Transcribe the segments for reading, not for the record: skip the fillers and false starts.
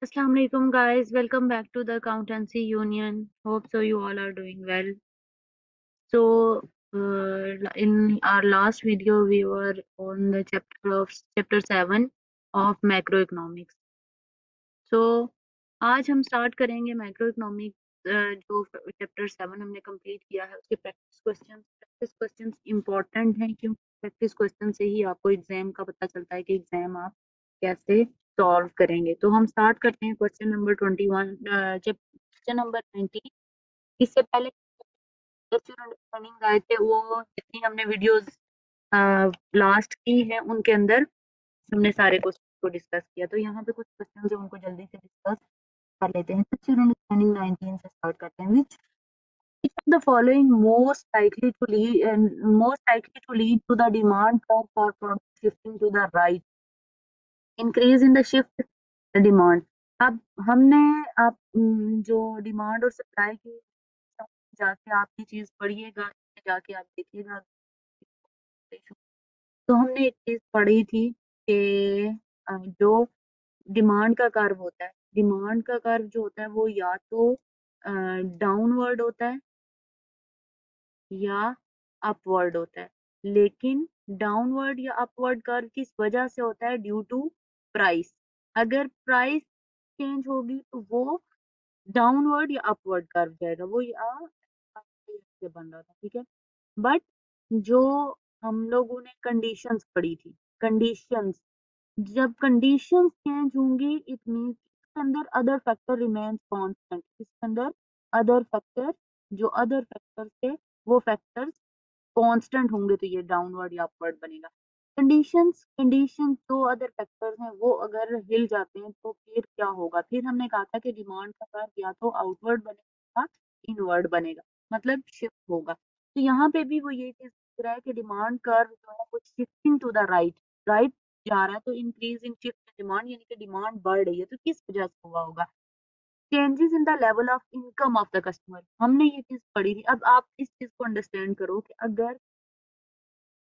Assalamu alaikum guys, welcome back to the Accountancy Union. Hope so you all are doing well. In our last video we were on the chapter 7 of macroeconomics. So आज हम start करेंगे macroeconomic जो chapter 7 हमने complete किया है उसके practice questions important हैं क्योंकि प्रैक्टिस क्वेश्चन से ही आपको एग्जाम का पता चलता है कि एग्जाम आप कैसे सॉल्व करेंगे। तो हम स्टार्ट करते हैं क्वेश्चन नंबर 21 क्वेश्चन नंबर 19। इससे पहले अंडरस्टैंडिंग आए थे वो जितनी हमने वीडियोस लास्ट की है उनके अंदर हमने सारे क्वेश्चन को डिस्कस किया। तो यहाँ पे कुछ क्वेश्चन है उनको जल्दी से डिस्कस कर लेते हैं। सेक्शन अंडरस्टैंडिंग 19 से स्टार्ट करते हैं। Which of the following most likely to lead to the demand curve for product shifting to the right? Increase in the shift demand. अब हमने आप जो डिमांड और सप्लाई की जाके आप ये चीज पढ़िएगा, जाके आप देखिएगा। तो हमने एक चीज पढ़ी थी कि जो डिमांड का कर्व होता है, डिमांड का कर्व जो होता है वो या तो डाउनवर्ड होता है या अपवर्ड होता है। लेकिन डाउनवर्ड या अपवर्ड कर्व किस वजह से होता है? Due to price. अगर प्राइस चेंज होगी तो वो डाउनवर्ड या अपवर्ड कर्व जाएगा, वो या से बन रहा था, ठीक है। बट जो हम लोगों ने कंडीशंस पढ़ी थी, कंडीशंस जब कंडीशंस चेंज होंगी इट मींस इसके अंदर अदर फैक्टर रिमेन्स कांस्टेंट। इसके अंदर अदर फैक्टर जो अदर फैक्टर थे वो फैक्टर्स कांस्टेंट होंगे तो ये डाउनवर्ड या अपवर्ड बनेगा। कंडीशंस जो अदर फैक्टर्स हैं वो अगर हिल जाते हैं तो फिर क्या होगा? फिर हमने कहा था कि डिमांड का कर्व या तो आउटवर्ड बनेगा इनवर्ड बनेगा, मतलब शिफ्ट होगा। तो यहाँ पे भी वो ये चीज दिख रहा है कि डिमांड कर्व जो है वो shifting to the right right जा रहा है। तो इंक्रीज इन शिफ्ट डिमांड यानी कि डिमांड बढ़ रही है। तो किस वजह से हुआ होगा? Changes in the level of income of the customer. हमने ये चीज पढ़ी थी। अब आप इस चीज को अंडरस्टैंड करो कि अगर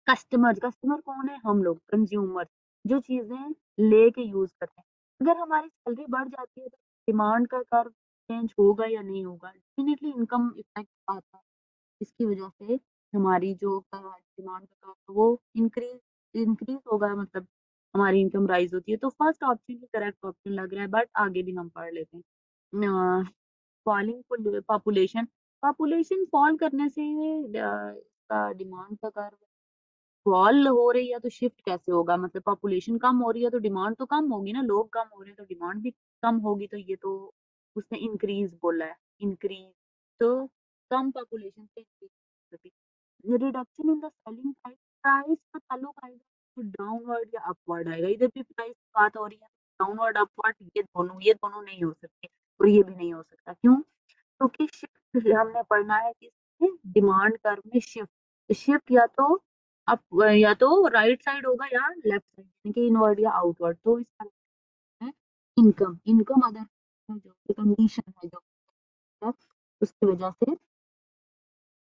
कस्टमर कौन है? हम लोग कंज्यूमर जो चीजें लेके यूज करते हैं। अगर हमारी सैलरी बढ़ जाती है तो डिमांड का कर्व चेंज होगा या नहीं होगा? डेफिनेटली इनकम इफेक्ट आता है। इसकी वजह से हमारी जो डिमांड का कर्व वो इंक्रीज होगा, मतलब हमारी इनकम राइज होती है। तो फर्स्ट ऑप्शन ही करेक्ट ऑप्शन लग रहा है, बट आगे भी हम पढ़ लेते हैं। फॉलिंग पॉपुलेशन, पॉपुलेशन फॉल करने से डिमांड का कर्व फॉल हो रही है तो शिफ्ट कैसे होगा? मतलब पॉपुलेशन कम हो रही है तो डिमांड तो कम होगी ना, लोग कम हो रहे हैं तो डिमांड भी कम होगी। तो ये तो उसने इंक्रीज बोला है, इंक्रीज। तो कम पॉपुलेशन से increase, reduction in the selling price, price का ताल्लुक आएगा तो डाउनवर्ड या अपवर्ड आएगा। इधर भी प्राइस की बात हो रही है, डाउनवर्ड अपवर्ड ये दोनों नहीं हो सकते और ये भी नहीं हो सकता। क्यों? क्योंकि शिफ्ट हमने पढ़ना है कि डिमांड कर्व में शिफ्ट शिफ्ट अप या तो राइट साइड होगा या लेफ्ट साइड यानी कि इनवर्ड या आउटवर्ड। तो इसका है इनकम इनकम अदर जो कंडीशन है जो है, उसकी वजह से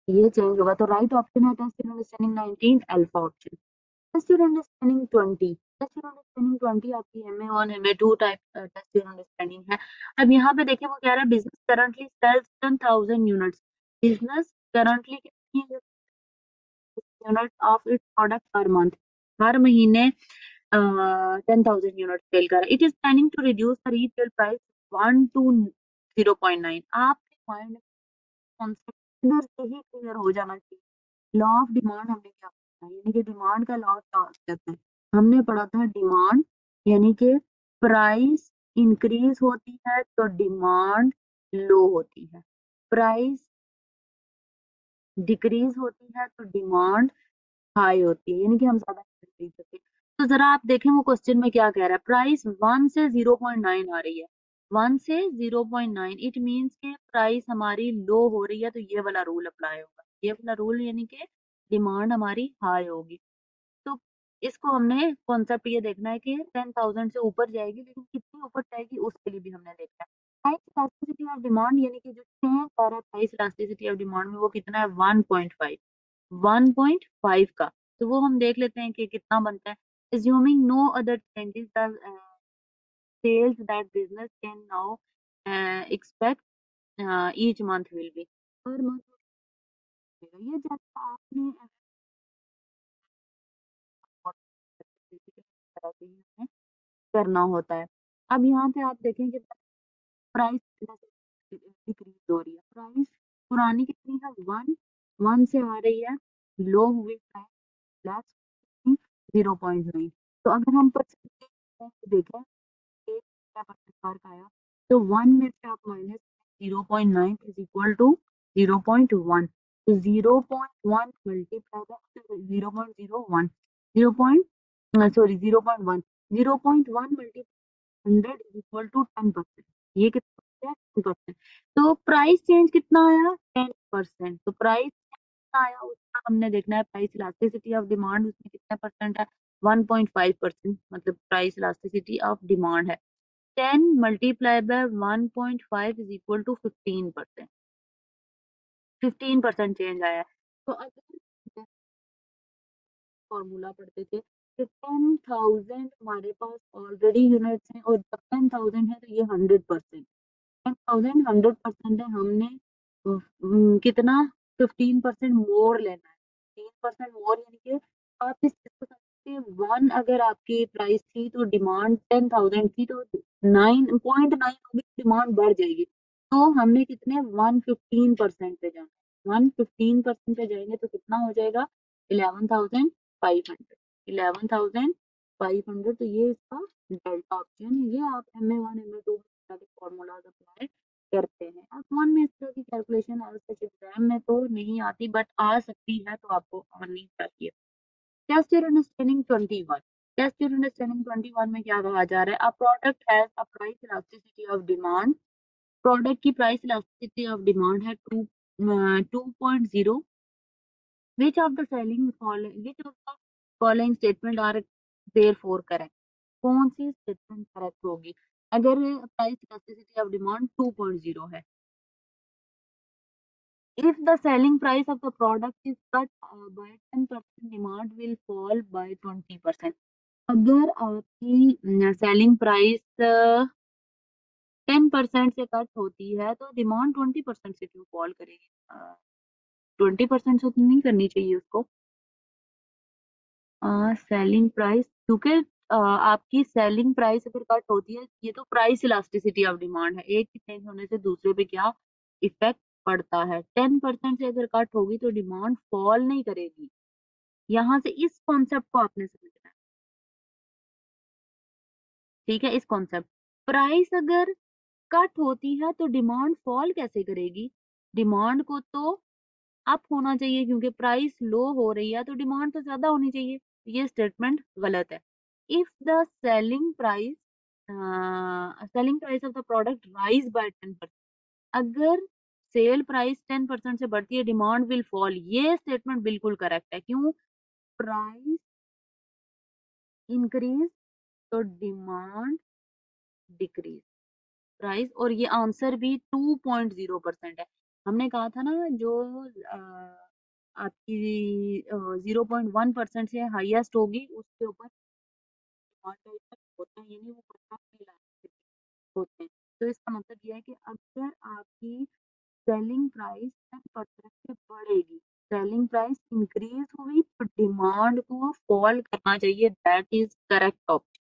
ये चेंज होगा। तो राइट ऑप्शन है test your understanding 19 alpha option. Test your understanding 20, test your understanding 20 आपकी MA1 MA2 type taste your understanding है। अब यहाँ पे देखिए वो कह रहा है business currently sells 10,000 units. Business currently कितनी unit of its product per month, हर महीने 10,000 यूनिट सेल कर रहा है। It is planning to reduce the retail price 1 to 0.9। आपके माइंड में कॉन्सेप्ट इधर से ही क्लियर हो जाना चाहिए। लॉ ऑफ डिमांड हमने क्या पढ़ा है? यानी कि डिमांड का लॉ क्या कहता है? हमने पढ़ा था डिमांड यानी कि प्राइस इंक्रीज होती है तो डिमांड लो होती है, प्राइस डिक्रीज होती है तो डिमांड हाई होती है, यानी कि हम ज्यादा खरीद सकते हैं। तो जरा आप देखें वो क्वेश्चन में क्या कह रहा है। प्राइस 1 से 0.9 आ रही है, 1 से 0.9 इट मीन्स के प्राइस हमारी लो हो रही है तो ये वाला रूल अप्लाई होगा, ये वाला रूल यानी कि डिमांड हमारी हाई होगी। तो इसको हमने कॉन्सेप्ट ये देखना है कि 10,000 से ऊपर जाएगी, लेकिन कितनी ऊपर जाएगी उसके लिए भी हमने देखना है। प्राइस इलास्टिसिटी ऑफ डिमांड यानी कि जो चेंज आ रहा है प्राइस इलास्टिसिटी ऑफ डिमांड में वो कितना है? 1.5, 1.5 का। तो वो हम देख लेते हैं कि कितना बनता है। Assuming no other changes, the sales that business can now expect each month will be, her month ये जैसा आपने तरह से ही हमें करना होता है। अब यहाँ पे आप देखें कि प्राइस डिक्रीज हो रही है, प्राइस पुरानी कितनी है 1 से आ रही है, लो हुए प्राइस प्लस 0.9। तो अगर हम परसेंटेज देखें एक क्या परसेंट फर्क आया, तो 1 में से आप माइनस 0.9 इज इक्वल टू 0.1, तो 0.1 multiply by 0.01 0.1 multiply 100 is equal to 10%, ये कितना है 10%। तो प्राइस चेंज कितना आया 10%। तो प्राइस कितना आया उसका हमने देखना है, प्राइस इलास्टिसिटी ऑफ डिमांड उसमें कितने परसेंट है 1.5%, मतलब प्राइस इलास्टिसिटी ऑफ डिमांड है। 10 multiply by 1.5 is equal to 15%, 15% change आया है। तो अगर फॉर्मूला पढ़ते थे कि 10,000 हमारे पास ऑलरेडी यूनिट्स हैं और जब 10,000 है तो ये 100%, 10,000 100% है, हमने कितना 15% मोर लेना है, 15% मोर, यानी कि आप इस चीज को समझते हैं 1 अगर आपकी प्राइस थी तो डिमांड 10,000 थी, तो 9.9 होगी, डिमांड बढ़ जाएगी। तो हमने कितने 115% पे जाना है, 115% पे जाएंगे तो कितना हो जाएगा 11,500, 11,500। तो ये इसका डेल्टा ऑप्शन है, ये आप MA1 MA2 फॉर्मूला अप्लाई करते हैं। अब वन में इस तरह की कैलकुलेशन एग्जाम में तो नहीं आती, बट आ सकती है, तो आपको आनी चाहिए। Test your understanding 21, test your understanding 21 में क्या कहा जा रहा है, a product has a price elasticity of demand, product की प्राइस इलास्टिसिटी ऑफ डिमांड है 2.0, which of the following statement are therefore correct, कौन सी स्टेटमेंट करेक्ट होगी अगर प्राइस इलास्टिसिटी ऑफ डिमांड 2.0 है। If the selling price of the product is cut by 10%, demand will fall by 20%। अगर आपकी selling price 10% से cut होती है तो डिमांड 20% से क्यों फॉल करेगी, 20% से तो नहीं करनी चाहिए उसको। सेलिंग प्राइस, क्योंकि आपकी सेलिंग प्राइस अगर कट होती है, ये तो प्राइस इलास्टिसिटी ऑफ डिमांड है, एक के चेंज होने से दूसरे पे क्या इफेक्ट पड़ता है। 10% से अगर कट होगी तो डिमांड फॉल नहीं करेगी, यहाँ से इस कॉन्सेप्ट को आपने समझना है, ठीक है, इस कॉन्सेप्ट। प्राइस अगर कट होती है तो डिमांड फॉल कैसे करेगी, डिमांड को तो अप होना चाहिए, क्योंकि प्राइस लो हो रही है तो डिमांड तो ज्यादा होनी चाहिए, ये स्टेटमेंट गलत है। If the selling price of the product rise by 10%, अगर सेल प्राइस 10% से बढ़ती है डिमांड विल फॉल, ये स्टेटमेंट बिल्कुल करेक्ट है। क्यों, प्राइस इंक्रीज तो डिमांड डिक्रीज, प्राइस, और ये आंसर भी 2.0% है। हमने कहा था ना जो आपकी 0.1% से हाईएस्ट होगी उसके ऊपर डिमांड का इफेक्ट होता है, यानी वो परफेक्ट इलास्टिक होते हैं। तो इसका मतलब ये है कि अगर आपकी सेलिंग प्राइस 10% से बढ़ेगी, सेलिंग प्राइस इंक्रीज हुई तो डिमांड को फॉल करना चाहिए, दैट इज करेक्ट ऑप्शन,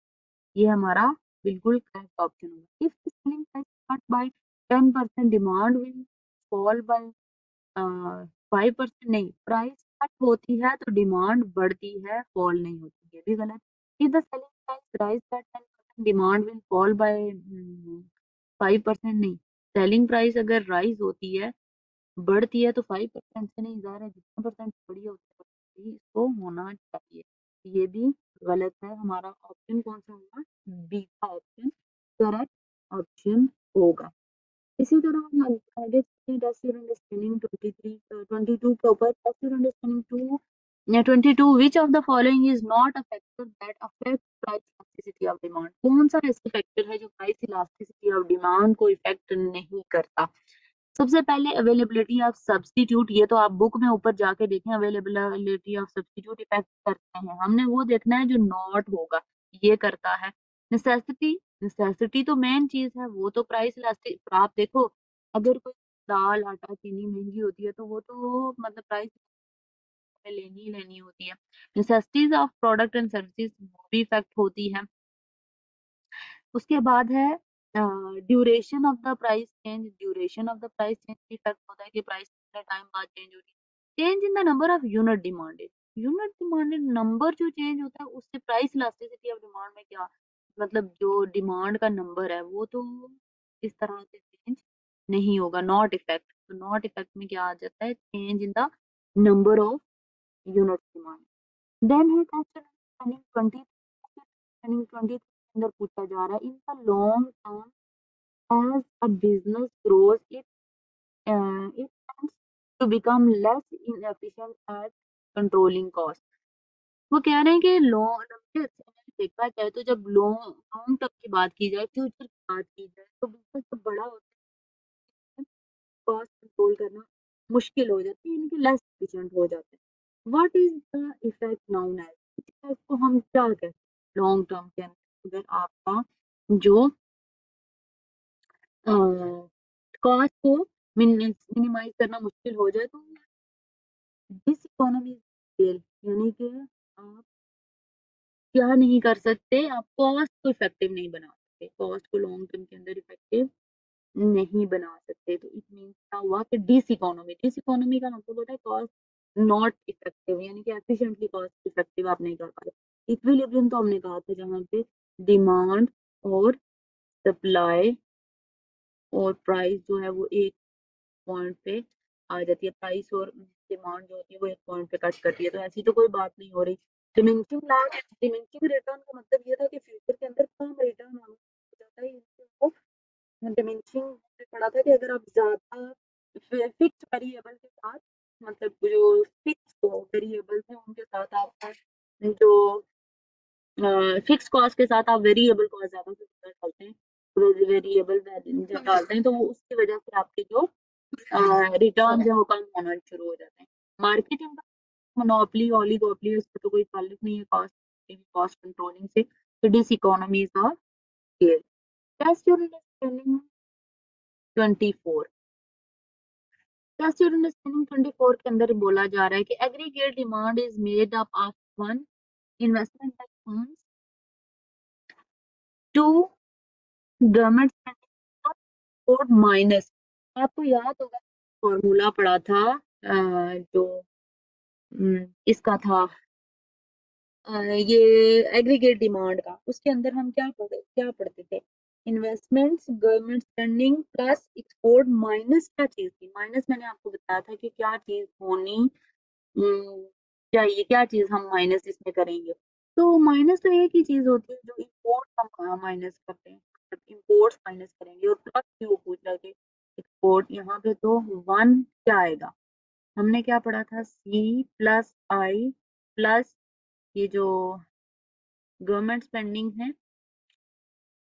ये हमारा बिल्कुल करेक्ट ऑप्शन होगा। If selling price cut by 10%, demand will fall by 5%, नहीं, प्राइस कट होती है तो डिमांड बढ़ती है, फॉल नहीं होती, ये भी गलत। If the selling price rise by 10%, demand will fall by 5%, नहीं, सेलिंग प्राइस अगर राइज होती है बढ़ती है तो 5% से नहीं, ज़्यादा जितना परसेंट बढ़ी है उतना परसेंट ही इसको होना चाहिए, ये भी गलत है। हमारा ऑप्शन कौन सा होगा, बी का ऑप्शन करेक्ट ऑप्शन होगा। इसी तरह हम आगे चलते हैं टेस्ट योर अंडरस्टैंडिंग 22 के ऊपर। Test your understanding 22, which of the following is not a factor that affect price elasticity of demand, कौन सा ऐसा फैक्टर है जो प्राइस इलास्टिसिटी ऑफ डिमांड को इफेक्ट नहीं करता। सबसे पहले अवेलेबिलिटी ऑफ सब्स्टिट्यूट, ये तो आप बुक में ऊपर जाके देखें, अवेलेबिलिटी ऑफ सब्स्टिट्यूट इफेक्ट करते हैं, हमने वो देखना है जो नॉट होगा, ये करता है। नेसेसिटी, नेसेसिटी तो मेन चीज है, वो तो प्राइस इलास्टिक। आप देखो, अगर कोई दाल आटा चीनी महंगी होती है तो वो तो मतलब प्राइस लेनी ही लेनी होती है। Necessities of product and services वो भी इफेक्ट होती है। उसके बाद है duration of the price change. Duration of the price change effect होता है कि प्राइस कितने टाइम बाद चेंज होती है। Change in the number of unit demanded. Unit demanded number जो चेंज होता है उससे प्राइस इलास्टिसिटी ऑफ डिमांड में क्या मतलब, जो डिमांड का नंबर है वो तो इस तरह से चेंज नहीं होगा। नॉट इफेक्ट, तो नॉट इफेक्ट में क्या आ जाता है, change in the number of unit demand. Then है क्वेश्चन रनिंग 20, रनिंग 20 के अंदर पूछा जा रहा है, in the long term as a business grows, it tends to become less inefficient at controlling cost। वो कह रहे हैं कि लॉन्ग लंबे समय में देखा जाए तो जब लॉन्ग लॉन्ग टर्म की बात की जाए, फ्यूचर की बात की जाए, तो बिजनेस जब बड़ा होता है कॉस्ट कंट्रोल करना मुश्किल हो जाती है, यानी कि लेस एफिशिएंट हो जाता है। What is the effect known as, effect को हम क्या कहते हैं लॉन्ग टर्म के अंदर, अगर आपका जो कॉस्ट को मिनिमाइज करना मुश्किल हो जाए तो दिस इकोनॉमी स्केल, यानी कि आप क्या नहीं कर सकते, आप कॉस्ट को इफेक्टिव नहीं बना सकते, कॉस्ट को लॉन्ग टर्म के अंदर इफेक्टिव नहीं बना सकते। तो इट मीन्स क्या हुआ कि डिस इकोनॉमी का मतलब होता है कॉस्ट नॉट इफेक्टिव, यानी कि एफिशिएंटली कॉस्ट इफेक्टिव आप नहीं कर पा रहे। इक्विलिब्रियम तो हमने कहा था जहाँ पे डिमांड और सप्लाई और प्राइस जो है वो एक पॉइंट पे आ जाती है, प्राइस और डिमांड जो होती है वो एक पॉइंट पे कट करती है, तो ऐसी तो कोई बात नहीं हो रही। डिमिनिशिंग लॉस, डिमिनिशिंग रिटर्न का मतलब ये था कि फ्यूचर के अंदर कम रिटर्न हो जाता है, इसलिए वो डिमिनिशिंग में पड़ा था कि अगर आप ज्यादा फिक्स वेरिएबल के साथ, मतलब जो फिक्स वेरिएबल्स हैं उनके साथ आप जो फिक्स कॉस्ट के साथ आप वेरिएबल कॉस्ट ज्यादा से ज्यादा डालते हैं, वेरिएबल जब डालते हैं तो वो उसकी वजह से आपके जो रिटर्न है वो कम होना शुरू हो जाते हैं। मार्केटिंग का मोनोपोली ओलिगोपोली उसका तो कोई ताल्लुक नहीं है कॉस्ट कंट्रोलिंग से। तो this economies of scale. Test your understanding 24। Test your understanding 24 के अंदर बोला जा रहा है कि aggregate demand is made up of one investment funds, two government spending minus. आपको याद होगा फॉर्मूला पढ़ा था जो इसका था ये एग्रीगेट डिमांड का, उसके अंदर हम क्या पढ़ते थे, investments government spending plus export minus क्या चीज थी, माइनस मैंने आपको बताया था कि क्या चीज होनी हम्म, चाहिए, क्या चीज हम माइनस इसमें करेंगे। तो माइनस तो एक ही चीज होती है जो इम्पोर्ट हम माइनस करते हैं, मतलब इम्पोर्ट माइनस करेंगे, और प्लस भी वो पूछ रहा है एक्सपोर्ट, यहाँ पे तो वन क्या आएगा, हमने क्या पढ़ा था, सी प्लस आई प्लस ये जो गवर्नमेंट स्पेंडिंग है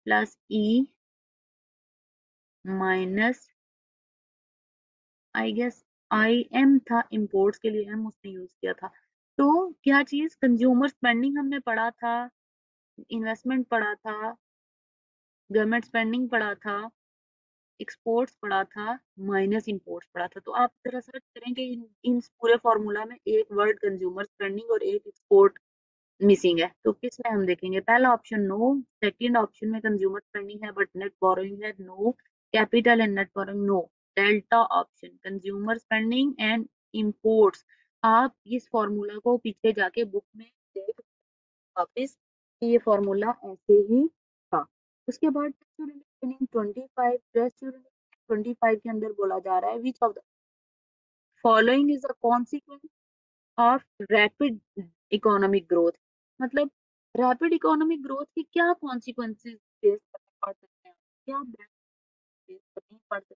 plus E minus I guess I M था, इम्पोर्ट्स के लिए एम उसने यूज किया था। तो क्या चीज, कंज्यूमर स्पेंडिंग हमने पढ़ा था, इन्वेस्टमेंट पढ़ा था, गवर्नमेंट स्पेंडिंग पढ़ा था, एक्सपोर्ट्स पढ़ा था, माइनस इंपोर्ट्स पढ़ा था। तो आप जरा सर्च करें कि इन पूरे फॉर्मूला में एक वर्ड कंज्यूमर स्पेंडिंग और एक एक्सपोर्ट मिसिंग है, तो किस में हम देखेंगे, पहला ऑप्शन नो, सेकंड ऑप्शन में कंज्यूमर स्पेंडिंग है बट नेट बोरोइंग है, no, capital and net borrowing no, delta option consumer spending and imports. आप इस फॉर्मूला को पीछे जाके बुक में देख वापस कि ये फॉर्मूला ऐसे ही था। उसके बाद 25 25 के अंदर बोला जा रहा है which of the following is a consequence of rapid economic growth, मतलब रैपिड इकोनॉमिक ग्रोथ के क्या कॉन्सिक्वेंसेस फेस करने पड़ सकते हैं, क्या फेस करने पड़ सकते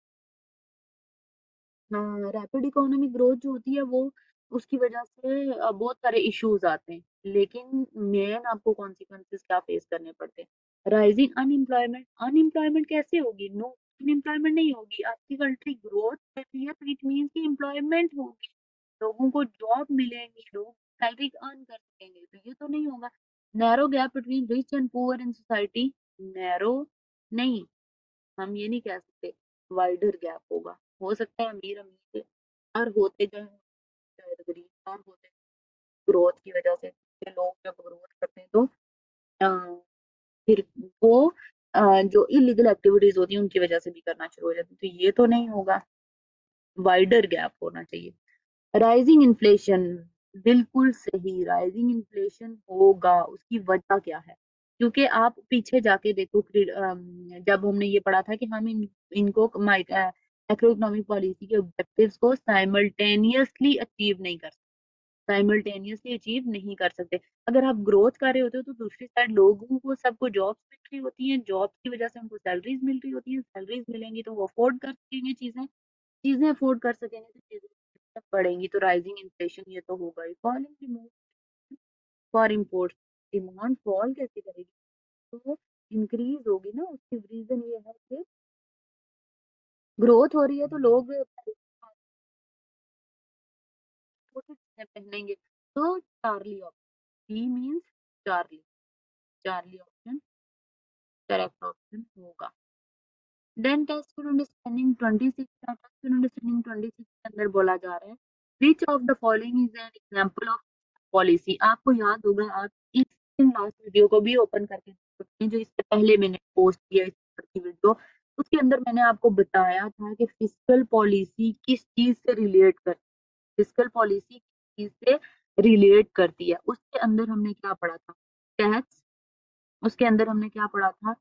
हैं। रैपिड इकोनॉमिक ग्रोथ जो होती है वो उसकी वजह से बहुत सारे इश्यूज आते हैं, लेकिन मेन आपको कॉन्सिक्वेंसेस क्या फेस करने पड़ते हैं, राइजिंग अनएम्प्लॉयमेंट, अनएम्प्लॉयमेंट कैसे होगी, नो अनएम्प्लॉयमेंट नहीं होगी, आपकी कंट्री ग्रोथ कर रही है तो इट मीन्स की एम्प्लॉयमेंट होगी, लोगों को जॉब मिलेंगी, लोग सैलरी अर्न कर सकेंगे, तो ये तो नहीं होगा। Narrow gap between rich and poor in society, narrow नहीं, हम ये नहीं कह सकते वाइडर गैप होगा। हो सकता है अमीर अमीर और होते जाए, शायद गरीब और होते, ग्रोथ की वजह से लोग जब ग्रोथ करते हैं तो अ, फिर वो जो इलीगल एक्टिविटीज होती है उनकी वजह से भी करना शुरू हो जाते हैं, तो ये तो नहीं होगा, वाइडर गैप होना चाहिए। राइजिंग इन्फ्लेशन, बिल्कुल सही, राइजिंग इन्फ्लेशन होगा, उसकी वजह क्या है? क्योंकि आप पीछे जाके देखो, जब हमने ये पढ़ा था कि हम इनको मैक्रो इकोनॉमिक पॉलिसी के ऑब्जेक्टिव्स को साइमल्टेनियसली अचीव नहीं कर सकते। अगर आप ग्रोथ कर रहे होते हो तो दूसरी साइड लोगों को सबको जॉब्स मिल रही होती हैं, जॉब्स की वजह से उनको सैलरीज मिल रही होती हैं, सैलरीज मिलेंगी तो वो अफोर्ड कर सकेंगे चीजें, चीजें अफोर्ड कर सकेंगे तो चीजें बढ़ेंगी, तो राइजिंग इन्फ्लेशन ये तो होगा ही। Falling demand for import, demand fall कैसे करेगी? तो इंक्रीज होगी ना, उसकी रीजन ये है कि ग्रोथ हो रही है तो लोग छोटी चीजें पहनेंगे। तो Charlie option, D means Charlie, Charlie option correct option होगा। Then test for understanding 26, test for understanding 26 के अंदर बोला जा रहा है which of the following is an example of policy. आपको याद होगा, आप इस लास्ट वीडियो को भी ओपन करके देख सकते हैं जो इससे पहले मैंने पोस्ट किया इस पर की वीडियो, उसके अंदर मैंने आपको बताया था कि फिस्कल पॉलिसी किस चीज से रिलेट कर, फिस्कल पॉलिसी किस चीज से रिलेट करती है। उसके अंदर हमने क्या पढ़ा था? टैक्स, उसके अंदर हमने क्या पढ़ा था?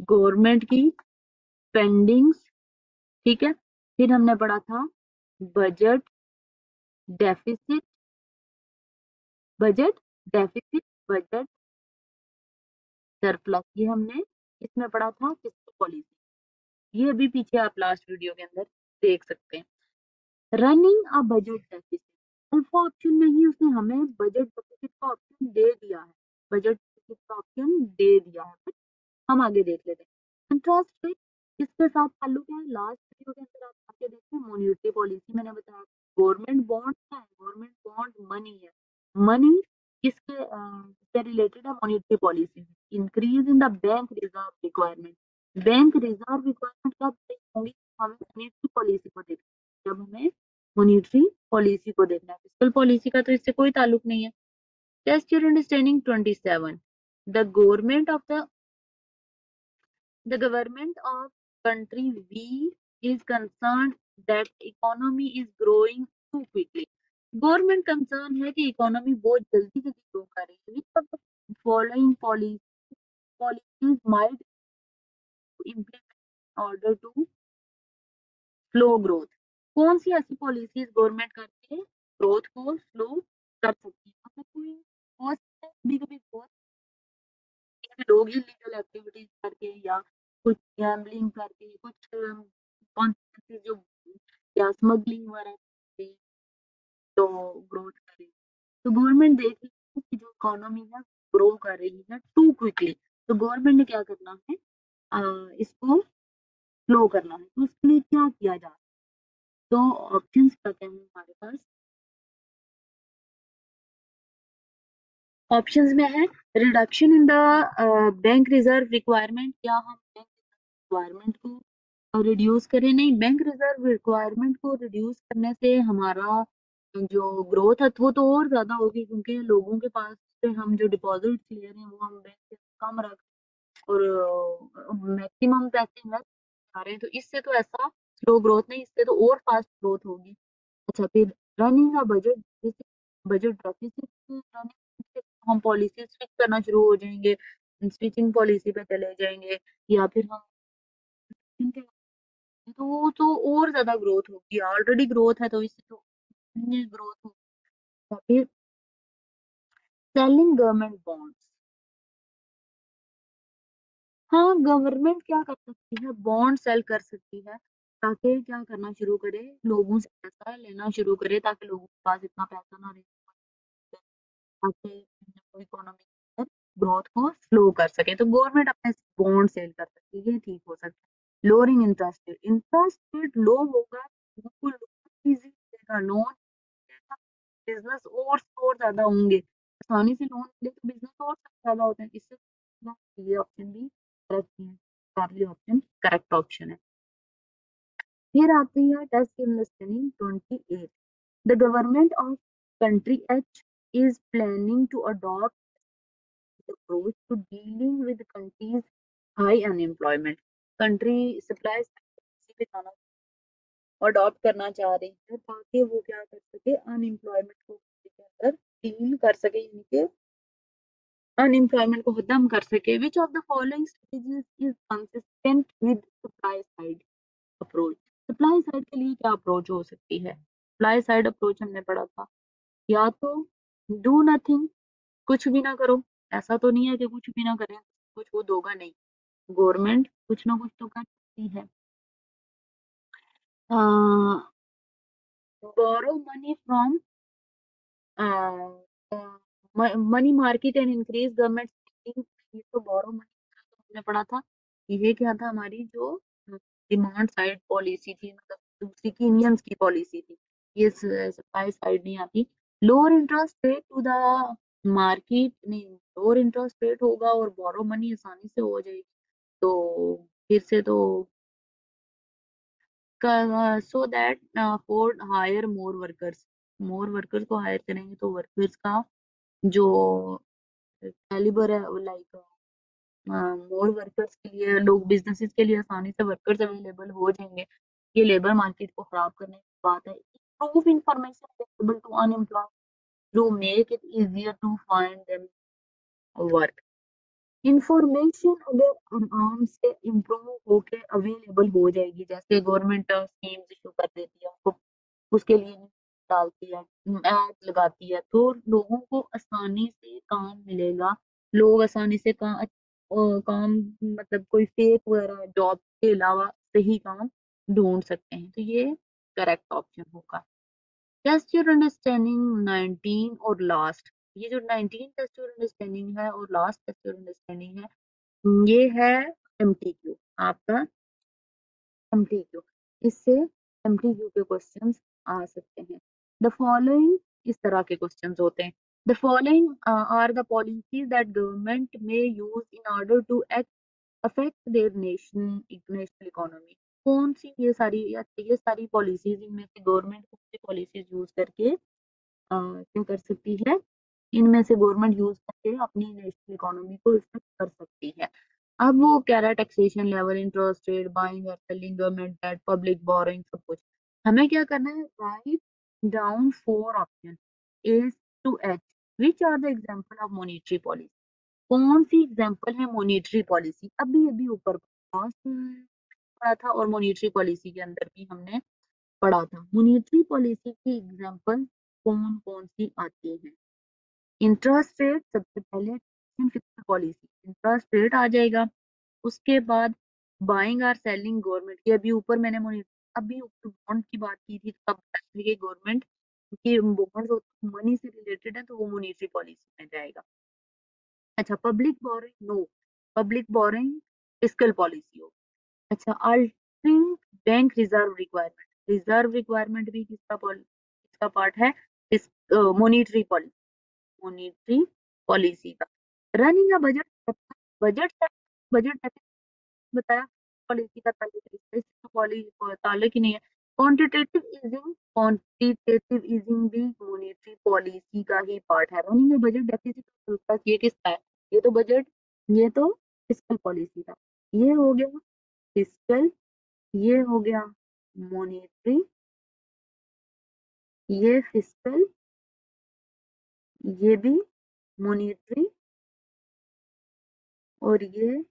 गवर्नमेंट की स्पेंडिंग्स, ठीक है। फिर हमने पढ़ा था budget deficit, budget deficit, budget surplus, ये हमने इसमें पढ़ा था फिस्कल पॉलिसी। ये अभी पीछे आप लास्ट वीडियो के अंदर देख सकते हैं। Running a budget deficit, alpha option में ही उसने हमें बजट डेफिसिट का ऑप्शन दे दिया है, बजट डेफिसिट का ऑप्शन दे दिया है। हम आगे देख लेते हैं। इंटरेस्ट रेट किसके साथ ताल्लुक है? लास्ट वीडियो के अंदर आप आके देखें, मॉनेटरी पॉलिसी मैंने बताया, गवर्नमेंट बॉन्ड है, गवर्नमेंट बॉन्ड मनी है, मनी किसके से रिलेटेड है? Monetary policy. Increase in the bank reserve requirement, bank reserve requirement कब तक होंगी? हमें मॉनेटरी पॉलिसी को देखना है, जब हमें मॉनेटरी पॉलिसी को देखना है, फिस्कल पॉलिसी का तो इससे कोई ताल्लुक नहीं है। Test your understanding 27, the government of the The government of country B is concerned that economy is growing too quickly. Government concern है कि इकोनॉमी बहुत जल्दी जल्दी ग्रो कर रही है। Which of the following policies might implement in order to slow growth? कौन सी ऐसी पॉलिसीज गवर्नमेंट करती है ग्रोथ को स्लो कर सकती है? मतलब कोई हो सकता है कभी कभी ग्रोथ लोग इलीगल एक्टिविटीज करके या कुछ गैम्बलिंग करके कुछ कॉन्सेप्ट जो या स्मगलिंग वगैरह करके तो ग्रोथ करे, तो गवर्नमेंट देख रही है कि जो इकोनॉमी है ग्रो कर रही है टू क्विकली, तो गवर्नमेंट ने क्या करना है? इसको स्लो करना है, तो उसके लिए क्या किया जाए? तो ऑप्शंस क्या क्या है हमारे पास? ऑप्शंस में है reduction in the bank reserve requirement, क्या हम बैंक रिक्वायरमेंट को रिड्यूस करें? नहीं, बैंक रिजर्व रिक्वायरमेंट को रिड्यूस करने से हमारा जो ग्रोथ है वो तो और ज्यादा होगी, क्योंकि लोगों के पास से हम जो डिपॉजिट ले रहे हैं वो हम बैंक से कम रख और मैक्सिमम पैसे इन्वेस्ट कर रहे हैं, तो इससे तो ऐसा स्लो ग्रोथ नहीं, इससे तो और फास्ट ग्रोथ होगी। अच्छा, फिर रनिंग का बजट, जैसे बजट डेफिसिट रनिंग, हम पॉलिसी स्विच करना शुरू हो जाएंगे, स्विचिंग पॉलिसी पे चले जाएंगे, या फिर हम तो वो तो और ज्यादा ग्रोथ होगी, ऑलरेडी ग्रोथ है तो इससे तो ग्रोथ होगी। फिर सेलिंग गवर्नमेंट बॉन्ड्स, हाँ गवर्नमेंट क्या कर सकती है? बॉन्ड सेल कर सकती है, ताकि क्या करना शुरू करे, लोगों से पैसा लेना शुरू करे, ताकि लोगों के पास इतना पैसा ना रहे, ताकि इकोनॉमी ग्रोथ को स्लो कर सके, तो गवर्नमेंट अपने बॉन्ड सेल कर सकती है, ये ठीक हो सकता है। Lowering interest rate, interest rate low होगा तो लोन इजी मिलेगा, लोन बिजनेस और ज्यादा होंगे, आसानी से लोन मिले तो बिजनेस और ज्यादा होते हैं, इससे ये ऑप्शन भी करेक्ट नहीं है, कार्ली ऑप्शन करेक्ट ऑप्शन है। फिर आती है test understanding 28। The government of country H is planning to adopt the approach to dealing with the country's high unemployment. Country supply पे खाना अडॉप्ट करना चाह रही है ताकि वो क्या कर सके, अनएम्प्लॉयमेंट को के अंदर डील कर सके, यानी कि अनएम्प्लॉयमेंट को खत्म कर सके। विच of the following strategies is consistent with supply side approach. Supply side के लिए क्या अप्रोच हो सकती है? सप्लाई साइड अप्रोच हमने पढ़ा था, या तो डू नथिंग, कुछ भी ना करो। ऐसा तो नहीं है कि कुछ भी ना करें कुछ वो दोगा नहीं, गवर्नमेंट कुछ ना कुछ तो कर सकती है। Borrow money from money market and increase government spending. ये तो बोरो मनी हमने पढ़ा था। ये क्या था, हमारी जो डिमांड साइड पॉलिसी थी, मतलब दूसरी की इंडियंस की पॉलिसी थी। ये सप्लाई साइड नहीं आती। Lower interest rate to the market, नहीं, लोअर इंटरेस्ट रेट होगा और बोरो मनी आसानी से हो जाएगी, तो फिर से तो so that for hire more workers को हायर करेंगे तो वर्कर्स का जो कैलिबर है, लाइक मोर वर्कर्स के लिए, लोग बिजनेसेस के लिए आसानी से वर्कर्स अवेलेबल हो जाएंगे। ये लेबर मार्केट को खराब करने की बात है। Improve information available to unemployed to make it easier to find them work. Information अगर आराम से इम्प्रूव होके अवेलेबल हो जाएगी, जैसे गवर्नमेंट स्कीम्स इशू कर देती है, उनको उसके लिए डालती है, एड लगाती है, तो लोगों को आसानी से काम मिलेगा। लोग आसानी से काम मतलब कोई फेक वगैरह जॉब के अलावा सही काम ढूंढ सकते हैं, तो ये करेक्ट ऑप्शन होगा। टेस्ट योर अंडरस्टैंडिंग 19 और लास्ट। ये जो 19 टेस्ट योर अंडरस्टैंडिंग है और लास्ट टेस्ट योर अंडरस्टैंडिंग है, ये है एमटीक्यू, आपका एमटीक्यू। इससे एमटीक्यू के क्वेश्चंस आ सकते हैं। द फॉलोइंग इस तरह के क्वेश्चंस होते हैं। The following are the policies that government में use in order to affect their national economy. कौन सी ये सारी पॉलिसीज, इनमें से गवर्नमेंट कौन सी पॉलिसीज यूज करके क्या कर सकती है, इनमें से गवर्नमेंट यूज करके अपनी नेशनल इकोनॉमी को इफेक्ट कर सकती है। अब वो कह रहा है taxation level, interest rate, buying और selling, government debt, public borrowing, सब कुछ। हमें क्या करना है, write down 4 option A to H. Which are the example of monetary policy. कौन सी एग्जांपल है मॉनेटरी पॉलिसी? अभी अभी ऊपर पढ़ा था और मॉनेटरी पॉलिसी के अंदर भी हमने पढ़ा था। मॉनेटरी पॉलिसी की एग्जांपल कौन कौन सी आती है? इंटरेस्ट रेट सबसे पहले, फिक्स्ड पॉलिसी इंटरेस्ट रेट आ जाएगा। उसके बाद बाइंग और सेलिंग, गवर्नमेंट की, अभी ऊपर मैंने अभी ऊपर बॉन्ड की बात की थी, तब गवर्नमेंट की बॉन्ड मनी से रिलेटेड है, तो वो मॉनेटरी पॉलिसी में जाएगा। अच्छा, public borrowing, no, public borrowing fiscal policy हो। अच्छा, altering bank reserve requirement, reserve requirement भी किसका पार्ट है? मॉनेटरी पॉलिसी, मॉनेटरी पॉलिसी का। Running a budget, budget budget बताया पॉलिसी का ताल्लुक ही नहीं है। क्वांटिटेटिव ईजिंग भी मॉनेटरी पॉलिसी का ही पार्ट है। रनिंग में बजट डेफिसिट, ये किसका है? ये तो बजट, ये तो फिस्कल पॉलिसी का। ये हो गया फिस्कल, ये हो गया मॉनेटरी, ये फिस्कल, ये भी मॉनेटरी, और ये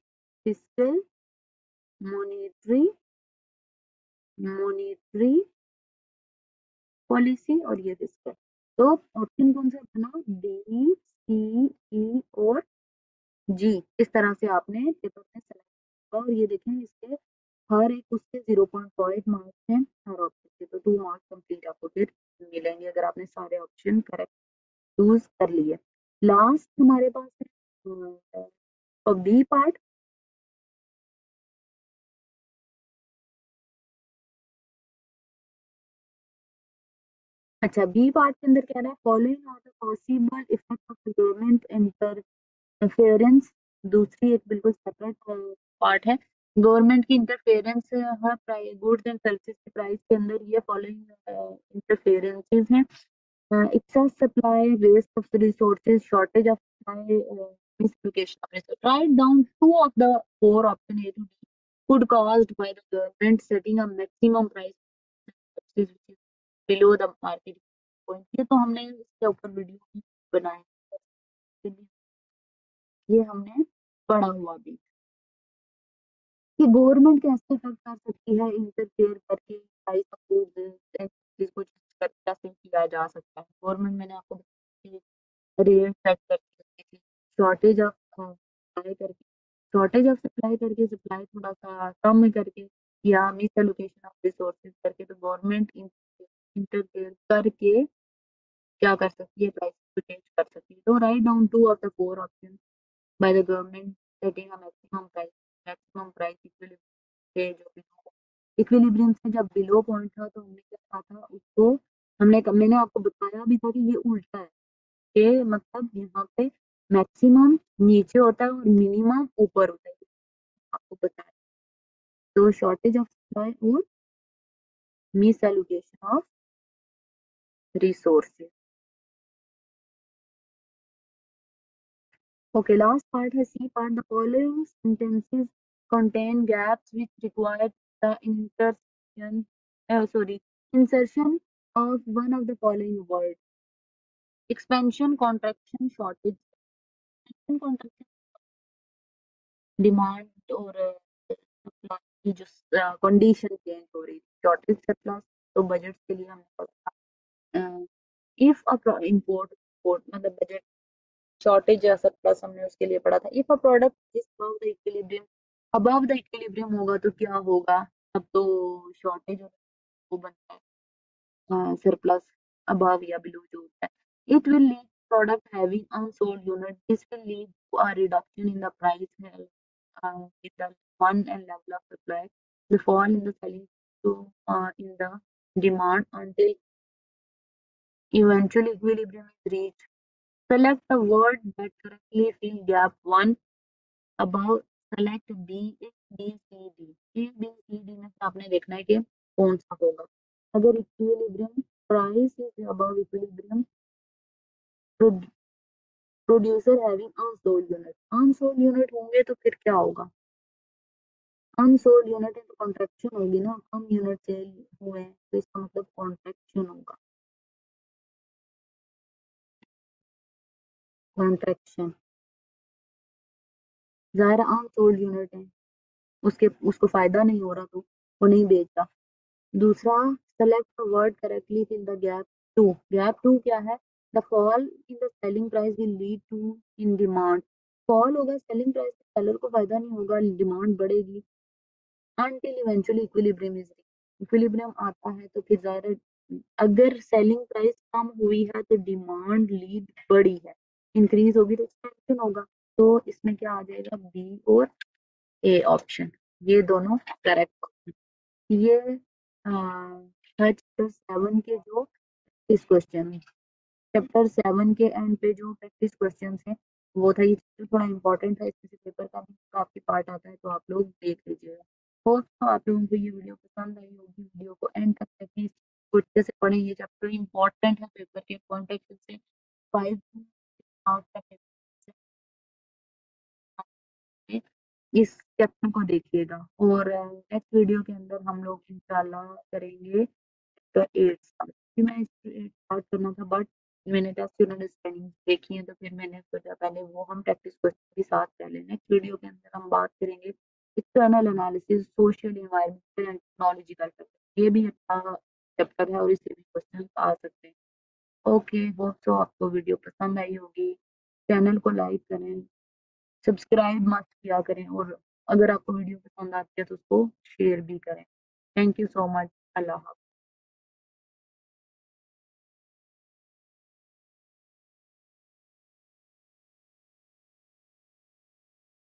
फिस्कल, मॉनेटरी, मॉनेटरी पॉलिसी, और ये फिस्कल। तो ऑप्शन कौन सा बना? डी, सी, ई और जी। इस तरह से आपने पेपर में सेलेक्ट किया, और ये देखें इसके हर एक उसके 0.5 मार्क्स हैं हर ऑप्शन के, तो 2 मार्क्स कंप्लीट आपको फिर मिलेंगे अगर आपने सारे ऑप्शन करेक्ट चूज कर लिए। लास्ट हमारे पास है बी पार्ट। अच्छा, बी पार्ट के अंदर क्या है? Following are the possible effect of government interference. दूसरी एक बिल्कुल सेपरेट पार्ट है, गवर्नमेंट की इंटरफेरेंस हर गुड्स एंड सर्विसेज के प्राइस के अंदर ये फॉलोइंग इंटरफेरेंसेस हैं, excess supply, waste of resources, shortage of supply, misapplication of resources. Write down two of the four option A to D could caused by the government setting a maximum price which is below the market point. ये तो हमने इसके ऊपर video बनाए, ये हमने पढ़ा हुआ भी कि गवर्नमेंट कैसे इफेक्ट कर सकती है इंटरफेयर करके प्राइस ऑफ गुड्स को कैसे किया जा सकता है। गवर्नमेंट मैंने आपको रेट सेट करके शॉर्टेज ऑफ सप्लाई करके सप्लाई थोड़ा सा कम करके या मिस एलोकेशन ऑफ रिसोर्सेज करके, तो गवर्नमेंट इंटरफेयर करके क्या कर सकती है, प्राइस को चेंज कर सकती है। तो write down two of the four option by the government setting a maximum price जो इक्विलिब्रियम से जब बिलो पॉइंट था तो हमने क्या कहा था उसको, मैंने आपको बताया भी था कि ये उल्टा है, कि मतलब यहाँ पे मैक्सिमम नीचे होता है और मिनिमम ऊपर होता है, आपको बताया। तो शॉर्टेज ऑफ सप्लाई और miss allocation of resources. Okay, last part है C part. The following sentences contain gaps which require the insertion of one of the following words. Expansion, contraction, shortage. Expansion, contraction, demand और supply की जो condition change हो रही थी, shortage surplus, तो budget के लिए हमने पढ़ा था इफ इंपोर्ट मतलब बजट शॉर्टेज या सरप्लस हमने उसके लिए पढ़ा था। If a product is above the equilibrium होगा तो क्या होगा, तब तो शॉर्टेज वो बनता है सरप्लस, अबव या बिलो जो होता है। It will lead product having unsold unit, this will lead to a reduction in the price in the one and level of supply, the fall in the selling to in the demand until eventually equilibrium is reached. Select a word that correctly fill gap 1 above. Select B, A, B, C, D. A, B, C, D में से आपने देखना है कि कौन सा होगा। अगर equilibrium price is above equilibrium, producer having unsold unit होंगे तो फिर क्या होगा, अनसोल्ड यूनिट तो कॉन्ट्रैक्शन होगी ना, कम यूनिट सेल हुए हैं तो इसका मतलब कॉन्ट्रैक्शन होगा, कॉन्ट्रैक्शन। जाहिर अनसोल्ड यूनिट है, उसको फायदा नहीं हो रहा तो वो नहीं बेच रहा। दूसरा, select word correctly fill the gap two. Gap two क्या है, the fall in the selling price will lead to in demand. Fall होगा सेलिंग प्राइस, सेलर को फायदा नहीं होगा, डिमांड बढ़ेगी। until eventually equilibrium is reached, equilibrium आता है तो फिर जाहिर अगर सेलिंग प्राइस कम हुई है तो डिमांड लीड बढ़ी है, इंक्रीज होगी तो एक्सपेंशन होगा। तो इसमें क्या आ जाएगा, बी और ए ऑप्शन, ये दोनों करेक्ट ऑप्शन। ये चैप्टर 7 के जो इस क्वेश्चन, चैप्टर 7 के एंड पे जो प्रैक्टिस क्वेश्चंस हैं वो था। ये चैप्टर थोड़ा इंपॉर्टेंट है, इसमें से पेपर का भी काफी पार्ट आता है, तो आप लोग देख लीजिएगा। होप तो आप लोगों को ये वीडियो पसंद आई होगी। वीडियो को एंड तक देखिए, कुछ से पढ़ें, ये चैप्टर इंपॉर्टेंट है पेपर के पॉइंट ऑफ व्यू से। 5 मार्क्स का पेपर है, इस चैप्टर को देखिएगा। और नेक्स्ट वीडियो के अंदर हम लोग इंशाल्लाह करेंगे तो 8 मैं स्टार्ट करना था, बट मैंने टेस्ट अंडरस्टैंडिंग देखी है तो फिर मैंने सोचा पहले वो हम प्रैक्टिस क्वेश्चन के साथ कर लें। नेक्स्ट वीडियो के अंदर हम बात करेंगे external analysis, social, environmental and technological factor. ये भी अच्छा चैप्टर है और इससे भी क्वेश्चन आ सकते हैं। ओके, होप सो आपको वीडियो पसंद आई होगी। चैनल को लाइक करें, सब्सक्राइब मत किया करें, और अगर आपको वीडियो पसंद आती है तो उसको शेयर भी करें। Thank you so much. अल्लाह हाफ़िज़।